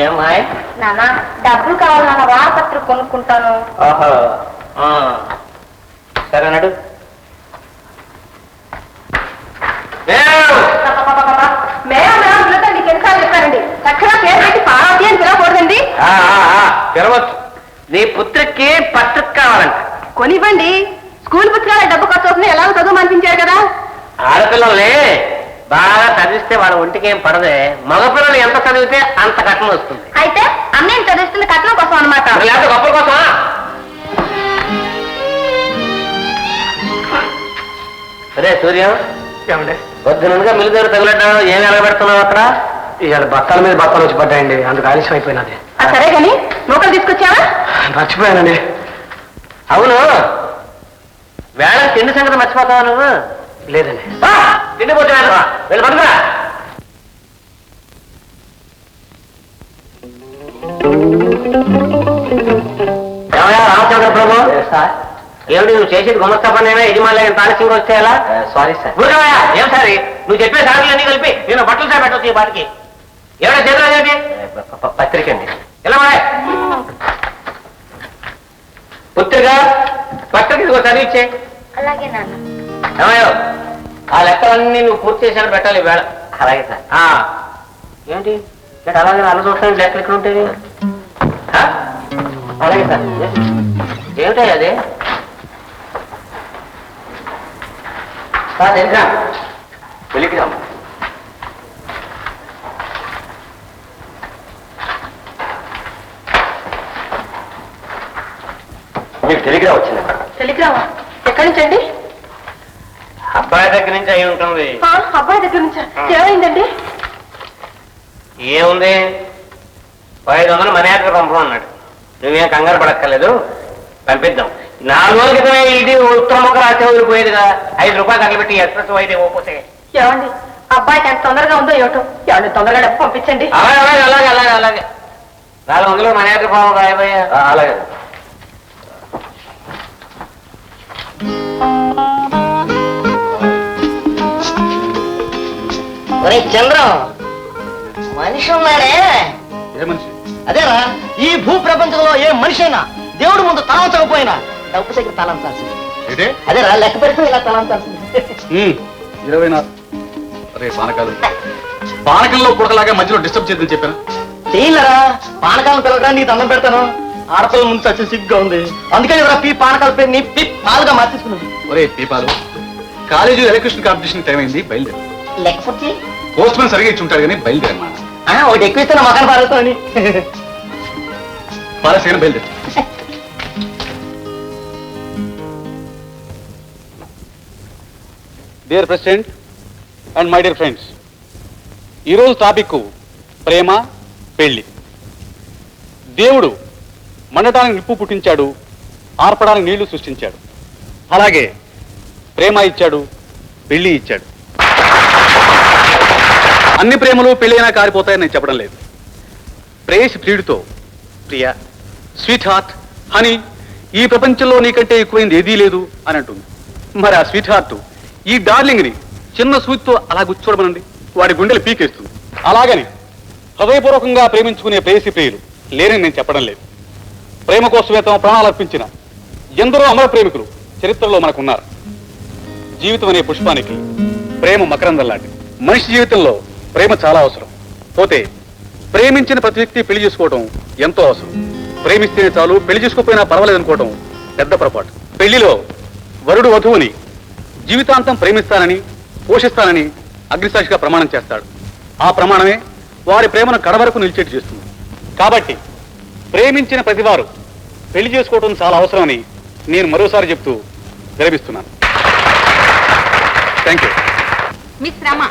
ఏమాయ్ నాన్న డబ్బులు కావాలి నాన్న, వారపత్రిక కొనుక్కుంటాను. ఓహో సరే నడు. మీకు ఎన్నిసార్లు చెప్పారండి, చక్కగా పేరు పెట్టి పార్వతి అని పిలవకూడదండి. పిలవచ్చు. నీ పుత్రికి పత్రిక కావాలంట. కొనివ్వండి. స్కూల్ పుస్తకాల డబ్బు ఖర్చు అవుతుంది, ఎలాగో చదువు అనిపించారు కదా. ఆడపిల్లల్ని బాగా చదివిస్తే వాళ్ళ ఒంటికి ఏం పడదే. మగపిల్లలు ఎంత చదివితే అంత కట్నం వస్తుంది. అయితే అన్నయ్య చదివిస్తుంది కట్నం కోసం అనమాట. లేకపోతే గొప్పల కోసమా? సరే సూర్యం, పొద్దునగా మిల్లు దగ్గర తగిలడ్డా ఏం ఎలగబెడుతున్నావు అక్కడ? ఇవాళ బత్తాల మీద బత్తాలు వచ్చి పడ్డాయండి, అందుకు ఆలస్యం అయిపోయినది. సరే కానీ నూకలు తీసుకొచ్చావా? మర్చిపోయానండి. అవును, వేళ తిండి సంగతి మర్చిపోతావా నువ్వు? లేదండి. తిండి పోతే వెళ్ళి పడుకురా. రామచంద్ర ప్రభు, ఏమిటి నువ్వు చేసేది గుమస్తా పనేనా? యజమానులు తాలసింగ్ వస్తే ఎలా? Sorry sir. ఏం సారీ, నువ్వు చెప్పే సార్లు అన్నీ కలిపి నేను బట్టలు సార్ పెట్టవచ్చు ఈ బాటికి. ఏమైనా చేతులు పత్రిక అండి. ఎలా మాడే పుత్రిక పత్రిక ఇదిగో చదివిచ్చే. అలాగే నాన్న. ఏమయ్యో, ఆ లెక్కలన్నీ నువ్వు పూర్తి చేశాను పెట్టాలి వేళ. అలాగే సార్. ఏంటి అలాగే అలా చూస్తాను లెక్కలు ఎక్కడ ఉంటాయి? అలాగే సార్. ఏమిటాయి అదే? టెలిగ్రామ్. మీకు టెలిగ్రామ్ వచ్చింది. టెలిగ్రామా? ఎక్కడి నుంచి అండి? అబ్బాయి దగ్గర నుంచి అయి ఉంటుంది. అబ్బాయి దగ్గర నుంచి. ఏమైందండి? ఏముంది, 500 మనీ ఆర్డర్ పంపమన్నాడు. నువ్వేం కంగారు పడక్కర్లేదు, పంపిద్దాం. 4 రోజుల క్రితమే ఇది ఉత్తరముఖ రాసి వదిలిపోయేదిగా. 5 రూపాయలు తగలబెట్టి ఎక్స్ప్రెస్ అయితే పోతే. ఏమండి, అబ్బాయికి ఎంత తొందరగా ఉందో ఏమిటో, ఏమండి తొందరగా డబ్బు పంపించండి. అలాగే అలాగే అలాగే అలాగే అలాగే 400 మనీ ఆర్డర్ పంపం రాయబోయా. అలాగే. చంద్రం, మనిషి ఉన్నాడే. ఏ మనిషి? అదేరా, ఈ భూ ప్రపంచంలో ఏ మనిషి అయినా దేవుడు ముందు తలంచకపోయినా డబ్బు దగ్గర తలంచాల్సింది. అదేరా, లెక్క పెడితే ఇలా తలంచాల్సింది. 24. అరే పానకాలు, పానకంలో పుడకలాగా మధ్యలో డిస్టర్బ్ చేద్దని చెప్పాను. చేయలేరా, పానకాలను పిలవడానికి నీకు అన్నం పెడతాను. ఆడపిల్ల ముందు వచ్చే సిగ్గుగా ఉంది, అందుకని పీ పానకాల పేరు నీ పీ పాలుగా మార్చేసుకున్నాను. ఒరే పీపాలు, కాలేజీ ఎలక్ట్రిషన్ కాంపిటీషన్ టైం అయింది, బయలుదేరు. లెక్క పుట్టి పోస్ట్ మ్యాన్ సరిగా ఇచ్చి ఉంటాడు కానీ బయలుదేరమాట. ఒకటి ఎక్కువ ఇస్తే నా మకాన్ పారేస్తామని. పాలసీన బయలుదేరు. Dear president and my dear friends, ఈరోజు టాపిక్ ప్రేమ, పెళ్లి. దేవుడు మండటానికి నిప్పు పుట్టించాడు, ఆర్పడానికి నీళ్లు సృష్టించాడు. అలాగే ప్రేమ ఇచ్చాడు, పెళ్లి ఇచ్చాడు. అన్ని ప్రేమలు పెళ్ళైనా కారిపోతాయని నేను చెప్పడం లేదు. ప్రేయసి ప్రియుడితో ప్రియా, స్వీట్ హార్ట్, హనీ, ఈ ప్రపంచంలో నీకంటే ఎక్కువైంది ఏదీ లేదు అని అంటుంది. మరి ఆ స్వీట్ హార్ట్ ఈ డార్లింగ్ని చిన్న సూతితో అలా గుచ్చోడమనండి, వాడి గుండెలు పీకేస్తుంది. అలాగని హృదయపూర్వకంగా ప్రేమించుకునే ప్రేయసి ప్రియులు లేరని నేను చెప్పడం లేదు. ప్రేమ కోసమే తమ ప్రాణాలు అర్పించిన ఎందరో అమర ప్రేమికులు చరిత్రలో మనకున్నారు. జీవితం అనే పుష్పానికి ప్రేమ మకరందం లాంటిది. మనిషి జీవితంలో ప్రేమ చాలా అవసరం. పోతే ప్రేమించిన ప్రతి వ్యక్తి పెళ్లి చేసుకోవడం ఎంతో అవసరం. ప్రేమిస్తేనే చాలు, పెళ్లి చేసుకోకపోయినా పర్వాలేదనుకోవడం పెద్ద పొరపాటు. పెళ్లిలో వరుడు వధువుని జీవితాంతం ప్రేమిస్తానని, పోషిస్తానని అగ్నిసాక్షిగా ప్రమాణం చేస్తాడు. ఆ ప్రమాణమే వారి ప్రేమను కడవరకు నిలిచేట్టు చేస్తుంది. కాబట్టి ప్రేమించిన ప్రతివారు పెళ్లి చేసుకోవడం చాలా అవసరమని నేను మరోసారి చెప్తూ విరమిస్తున్నాను. Thank you. Miss Rama.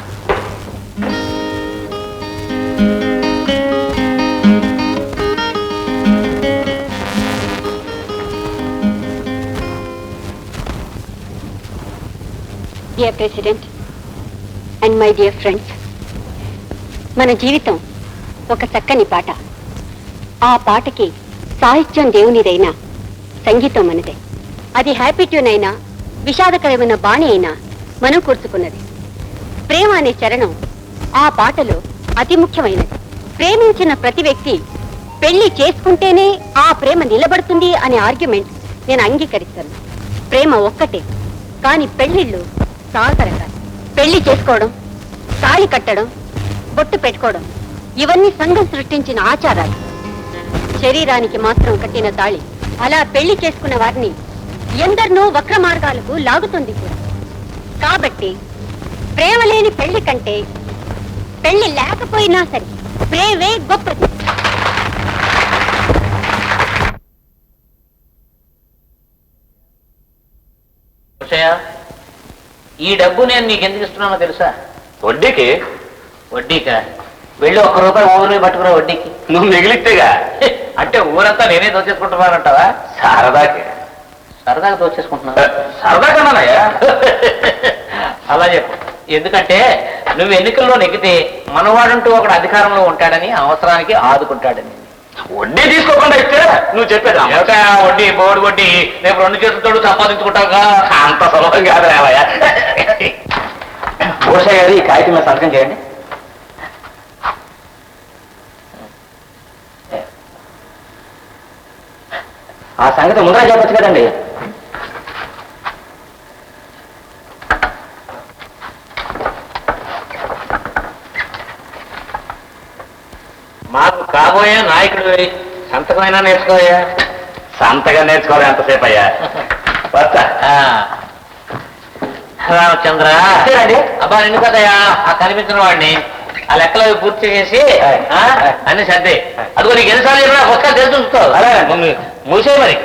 Dear President and my dear friends, మన జీవితం ఒక చక్కని పాట. ఆ పాటకి సాహిత్యం దేవునిదైనా, సంగీతం మనదే. అది హ్యాపీ ట్యూన్ అయినా, విషాదకరమైన బాణి అయినా మనం కూర్చుకున్నది. ప్రేమ అనే చరణం ఆ పాటలో అతి ముఖ్యమైనది. ప్రేమించిన ప్రతి వ్యక్తి పెళ్లి చేసుకుంటేనే ఆ ప్రేమ నిలబడుతుంది అనే ఆర్గ్యుమెంట్ నేను అంగీకరిస్తాను. ప్రేమ ఒక్కటే, కానీ పెళ్లిళ్ళు చాలా రకాలు. పెళ్లి చేసుకోవడం, తాళి కట్టడం, బొట్టు పెట్టుకోవడం ఇవన్నీ సంఘం సృష్టించిన ఆచారాలు. శరీరానికి మాత్రం కట్టిన తాళి అలా పెళ్లి చేసుకున్న వారిని ఎందరినో వక్ర మార్గాలకు లాగుతుంది కూడా. కాబట్టి ప్రేమ లేని పెళ్లి కంటే పెళ్లి లేకపోయినా సరే ప్రేమే గొప్పది. ఈ డబ్బు నేను నీకు ఎందుకు ఇస్తున్నానో తెలుసా? వడ్డీకి? వడ్డీకా? వెళ్ళి ₹1 ఊరిని పట్టుకురా వడ్డీకి. నువ్వు మిగిలిస్తేగా. అంటే ఊరంతా నేనే దోచేసుకుంటున్నానంటావా? సరదాకి. సరదాగా దోచేసుకుంటున్నా? సరదా కన్నానయ్యా. అలా చెప్పు. ఎందుకంటే నువ్వు ఎన్నికల్లో నెగ్గితే మనవాడంటూ ఒకడు అధికారంలో ఉంటాడని, అవసరానికి ఆదుకుంటాడని. వడ్డీ తీసుకోకుండా ఇస్తే నువ్వు చెప్పేది వడ్డీ బోర్డు వడ్డీ రేపు 2 చేతులతో సంపాదించుకుంటావుగా. అంత సులభం కాదు రావయ్యా. భూషయ్య గారు ఈ కాగితం మీద సంతకం చేయండి. ఆ సంగతి ముందర చెప్పచ్చు కదండి. మాకు కాబోయే నాయకుడు సంతకమైనా నేర్చుకోయా. సంతగా నేర్చుకోవాలి ఎంతసేపు అయ్యా. వస్తా. రామచంద్ర అబ్బా నిన్ను కదయ్యా ఆ కనిపించిన వాడిని ఆ లెక్కలు పూర్తి చేసి అన్ని సర్దే. అదిగో నీకు ఎన్నిసార్లు చెప్పినా పుస్తకాలు తెలిసి ఉంచుతావు. మూసే మరి.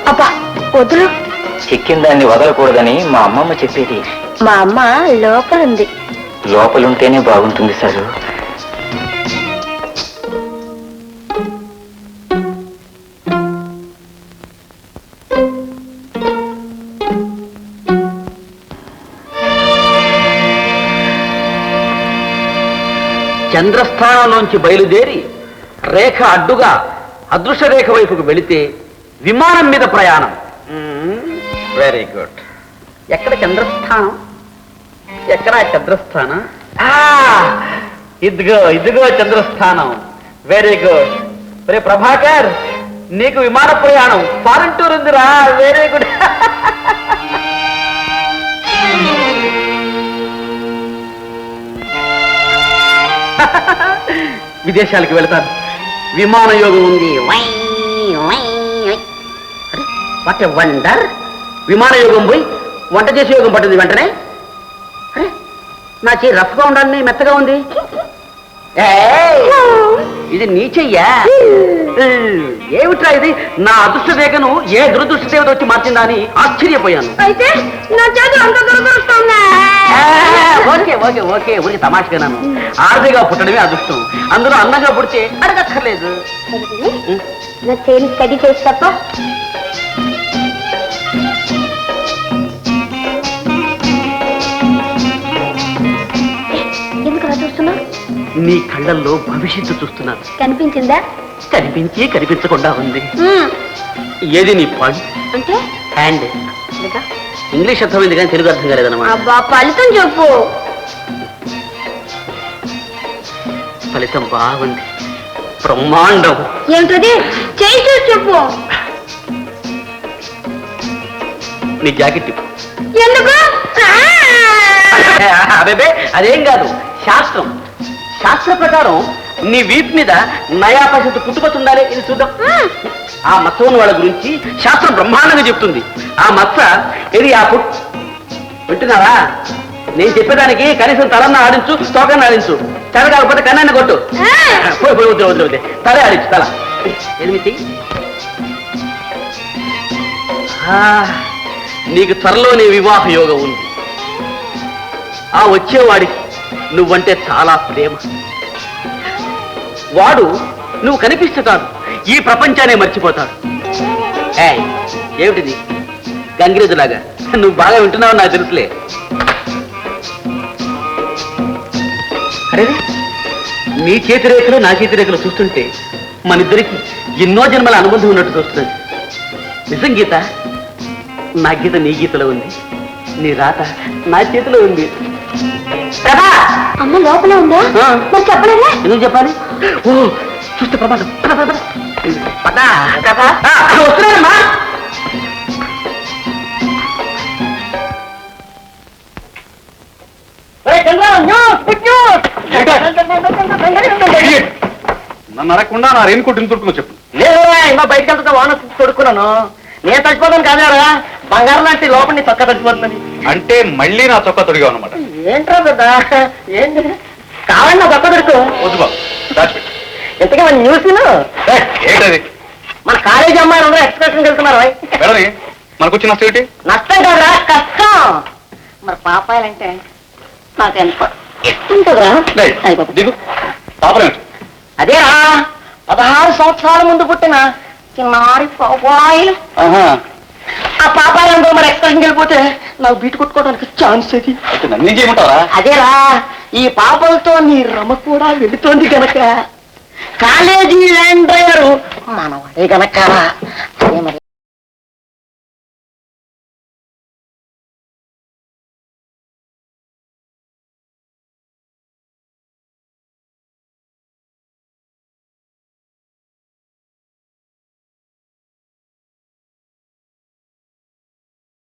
అబ్బా వదులు. చిక్కిన దాన్ని వదలకూడదని మా అమ్మమ్మ చెప్పేది. మా అమ్మ లోపలుంది. లోపలుంటేనే బాగుంటుంది సారు. చంద్రస్థానంలోంచి బయలుదేరి రేఖ అడ్డుగా అదృశ్య రేఖ వైపుకు వెళితే విమానం మీద ప్రయాణం. Very good. ఎక్కడ చంద్రస్థానం? ఎక్కడ చంద్రస్థానం? ఇదిగో ఇదిగో చంద్రస్థానం. Very good. రే ప్రభాకర్, నీకు విమాన ప్రయాణం ఫారెన్ టూర్ ఉందిరా. Very good. విదేశాలకు వెళతాను. విమాన యోగం ఉంది. What a wonder. విమాన యోగం పోయి వంట చేసే యోగం పట్టింది వెంటనే. అరే నా చెయ్యి రఫ్గా ఉండాలని మెత్తగా ఉంది. ఇది నీ చెయ్యా? ఏమిట్రా ఇది? నా అదృష్ట రేఖను ఏ దురదృష్ట దేవత వచ్చి మార్చిందా అని ఆశ్చర్యపోయాను. అయితే నా చేతులు అంత దురదృష్టంగా. ఓకే ఓకే ఓకే ఊరికి తమాషగాను. ఆర్థిగా పుట్టడమే అదృష్టం. అందులో అందంగా పుడితే అడగక్కర్లేదు. నా చేయి స్టడీ చేసి తప్ప. ఎందుకు అలా చూస్తున్నా? నీ కళ్ళల్లో భవిష్యత్తు చూస్తున్నాను. కనిపించిందా? కనిపించి కనిపించకుండా ఉంది. ఏది నీ పాయింట్? అంటే హ్యాండ్. ఇంగ్లీష్ అర్థమైంది కానీ తెలుగు అర్థం కాలేదన్నమాట. అబ్బా ఫలితం చెప్పు. ఫలితం బాగుంది. బ్రహ్మాండం. ఏమిటది? చేయి చూసి చెప్పు. నీ జాకెట్ ఇప్పు. ఎందుకు? అబేబే అదేం కాదు, శాస్త్రం. శాస్త్ర ప్రకారం నీ వీపు మీద నయా పైసలు పుట్టుకొచ్చి ఉండాలి. ఇది చూద్దాం. ఆ మత్స ఉన్న వాళ్ళ గురించి శాస్త్రం బ్రహ్మాండంగా చెప్తుంది. ఆ మత్స ఇది ఆ పుట్ వింటున్నారా? నేను చెప్పేదానికి కనీసం తలన్న ఆడించు, తోకన్న ఆడించు. తల కాకపోతే కన్నాన్ని కొట్టు. పోయి పోయి వద్దు వద్దు వద్దు. తలే ఆడించు. తల 8. నీకు త్వరలోనే వివాహ యోగం ఉంది. ఆ వచ్చేవాడికి నువ్వంటే చాలా ప్రేమ. వాడు నువ్వు కనిపిస్తే కాదు ఈ ప్రపంచాన్ని మర్చిపోతాడు. ఏమిటిది? గంగిరెద్దులాగా నువ్వు బాగా వింటున్నావు నాకు తెలుసులే. అరే నీ చేతి రేఖలు నా చేతి రేఖలు చూస్తుంటే మన ఇద్దరికి ఎన్నో జన్మల అనుబంధం ఉన్నట్టు చూస్తుంది. నిజం గీత, నా గీత నీ గీతలో ఉంది, నీ రాత నా చేతిలో ఉంది. ప్రభా అమ్మ లోపల ఉందా? ఆ. మరి చెప్పలేదా? ఎందుకు చెప్పాలి? ఓ చూస్తే ప్రమాదం. వస్తున్నానమ్మా. నన్ను అడగకుండా నా రెయిన్ కోట్ ఇందుకు చెప్పు. లేదురా ఇంకా బయటకు వెళ్తా వాన తొడుక్కున్నాను. నేను తడిచిపోతాను కాదురా, బంగారం లాంటి లోపల నీ చొక్కా తడిచిపోతుంది. అంటే మళ్ళీ నా చొక్కా తొడిగా అనమాట. ఏంట్రా పెద్ద ఏంటి కావాలి నా చొక్కా తొడుకు. వద్దు బాబు, దాచిపెట్టు. ఎంతగా మన న్యూస్ ఏంటది? మన కాలేజీ అమ్మాయిలు అందరూ ఎక్స్కర్షన్కి వెళ్తున్నారు. వెళ్ళని మనకు వచ్చిన నష్టం ఏంటి? నష్టం కాదురా, కష్టం. మరి పాపాయాలంటే నాకు ఎంత ఇష్టం కదరా. లే, దిగు. పాపలేంటి? అదేరా 16 సంవత్సరాల ముందు పుట్టిన చిన్నారి పాపాయిలు. ఆ పాపాయిలందరూ మరి ఎక్స్కర్షన్కి వెళ్ళిపోతే నాకు బీటు కొట్టుకోవడానికి ఛాన్స్ అది. అయితే నన్ను ఏం చేయమంటారా? అదేరా ఈ పాపలతో నీ రమ కూడా వెళుతోంది గనక కాలేజీ ల్యాండ్ డ్రైవరు మనవాడే గనక అదే మరి